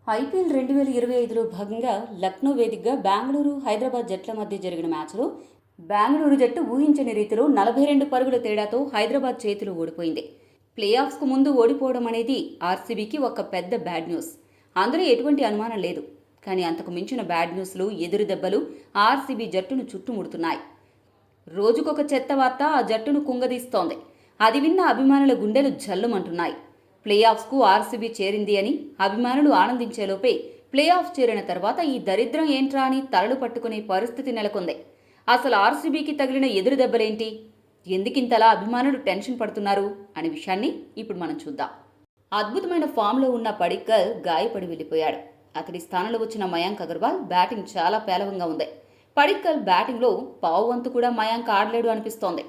IPL 2025లో భాగంగా లక్నో వేదికగా బెంగళూరు, హైదరాబాద్ జట్ల మధ్య జరిగిన మ్యాచ్లో బెంగళూరు జట్టు ఊహించని రీతిలో 42 పరుగుల తేడాతో హైదరాబాద్ చేతిలో ఓడిపోయింది. ప్లేఆఫ్స్కు ముందు ఓడిపోవడం అనేది ఆర్సీబీకి ఒక పెద్ద బ్యాడ్ న్యూస్. అందులో ఎటువంటి అనుమానం లేదు. కానీ అంతకు మించిన బ్యాడ్ న్యూస్లు, ఎదురు దెబ్బలు ఆర్సీబీ జట్టును చుట్టుముడుతున్నాయి. రోజుకొక చెత్త వార్త ఆ జట్టును కుంగదీస్తోంది. అది విన్న అభిమానుల గుండెలు జల్లుమంటున్నాయి. ప్లేఆఫ్స్కు ఆర్సీబీ చేరింది అని అభిమానులు ఆనందించేలోపే ప్లేఆఫ్ చేరిన తర్వాత ఈ దరిద్రం ఏంట్రా అని తలలు పట్టుకునే పరిస్థితి నెలకొంది. అసలు ఆర్సీబీకి తగిలిన ఎదురు దెబ్బలేంటి, ఎందుకింతలా అభిమానులు టెన్షన్ పడుతున్నారు అనే విషయాన్ని ఇప్పుడు మనం చూద్దాం. అద్భుతమైన ఫామ్లో ఉన్న పడిక్కల్ గాయపడి వెళ్ళిపోయాడు. అతడి స్థానంలో వచ్చిన మయాంక్ అగర్వాల్ బ్యాటింగ్ చాలా పేలవంగా ఉంది. పడిక్కల్ బ్యాటింగ్లో పావు వంతు కూడా మయాంక్ ఆడలేడు అనిపిస్తోంది.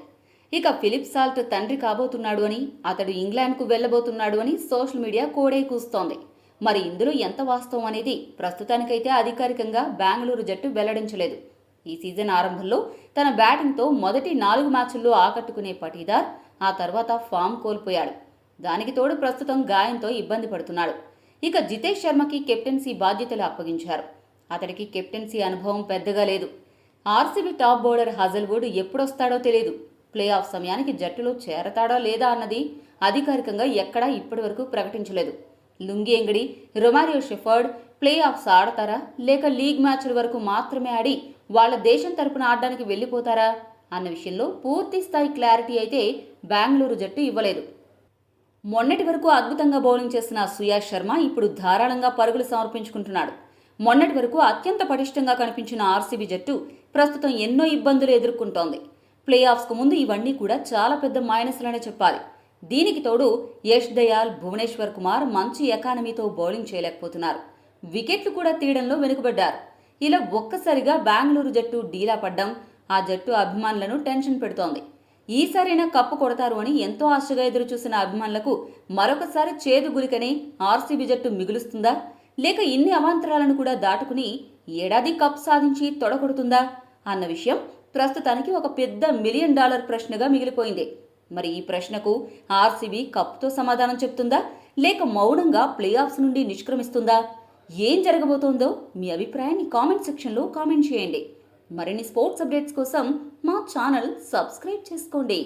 ఇక ఫిలిప్ సాల్ట్ తండ్రి కాబోతున్నాడు అని, అతడు ఇంగ్లాండ్కు వెళ్లబోతున్నాడు అని సోషల్ మీడియా కోడే కూస్తోంది. మరి ఇందులో ఎంత వాస్తవం అనేది ప్రస్తుతానికైతే అధికారికంగా బెంగళూరు జట్టు వెల్లడించలేదు. ఈ సీజన్ ఆరంభంలో తన బ్యాటింగ్తో మొదటి 4 మ్యాచ్ల్లో ఆకట్టుకునే పటీదార్ ఆ తర్వాత ఫామ్ కోల్పోయాడు. దానికి తోడు ప్రస్తుతం గాయంతో ఇబ్బంది పడుతున్నాడు. ఇక జితేష్ శర్మకి కెప్టెన్సీ బాధ్యతలు అప్పగించారు. అతడికి కెప్టెన్సీ అనుభవం పెద్దగా లేదు. ఆర్సీబీ టాప్ బౌలర్ హజల్వుడ్ ఎప్పుడొస్తాడో తెలియదు. ప్లే ఆఫ్ సమయానికి జట్టులో చేరతాడా లేదా అన్నది అధికారికంగా ఎక్కడా ఇప్పటివరకు ప్రకటించలేదు. Lungi Ngidi, Romario Shepherd playoffs ఆడతారా లేక లీగ్ మ్యాచ్ల వరకు మాత్రమే ఆడి వాళ్ళ దేశం తరపున ఆడడానికి వెళ్ళిపోతారా అన్న విషయంలో పూర్తి స్థాయి క్లారిటీ అయితే బెంగళూరు జట్టు ఇవ్వలేదు. మొన్నటి వరకు అద్భుతంగా బౌలింగ్ చేసిన సుయాష్ శర్మ ఇప్పుడు ధారాళంగా పరుగులు సమర్పించుకుంటున్నాడు. మొన్నటి వరకు అత్యంత పటిష్టంగా కనిపించిన ఆర్సీబీ జట్టు ప్రస్తుతం ఎన్నో ఇబ్బందులు ఎదుర్కొంటోంది. ప్లే ఆఫ్స్కు ముందు ఇవన్నీ కూడా చాలా పెద్ద మైనస్లనే చెప్పాలి. దీనికి తోడు యష్ దయాల్, భువనేశ్వర్ కుమార్ మంచి ఎకానమీతో బౌలింగ్ చేయలేకపోతున్నారు. వికెట్లు కూడా తీయడంలో వెనుకబడ్డారు. ఇలా ఒక్కసారిగా బెంగళూరు జట్టు డీలా పడ్డం ఆ జట్టు అభిమానులను టెన్షన్ పెడుతోంది. ఈసారైనా కప్పు కొడతారు అని ఎంతో ఆశగా ఎదురుచూసిన అభిమానులకు మరొకసారి చేదు గురికనే ఆర్సీబీ జట్టు మిగులుస్తుందా లేక ఇన్ని అవాంతరాలను కూడా దాటుకుని ఏడాది కప్ సాధించి తొడగొడుతుందా అన్న విషయం ప్రస్తుతానికి ఒక పెద్ద $1 మిలియన్ ప్రశ్నగా మిగిలిపోయింది. మరి ఈ ప్రశ్నకు ఆర్సీబీ కప్తో సమాధానం చెప్తుందా లేక మౌనంగా ప్లే ఆఫ్స్ నుండి నిష్క్రమిస్తుందా? ఏం జరగబోతోందో మీ అభిప్రాయాన్ని కామెంట్ సెక్షన్లో కామెంట్ చేయండి. మరిన్ని స్పోర్ట్స్ అప్డేట్స్ కోసం మా ఛానల్ సబ్స్క్రైబ్ చేసుకోండి.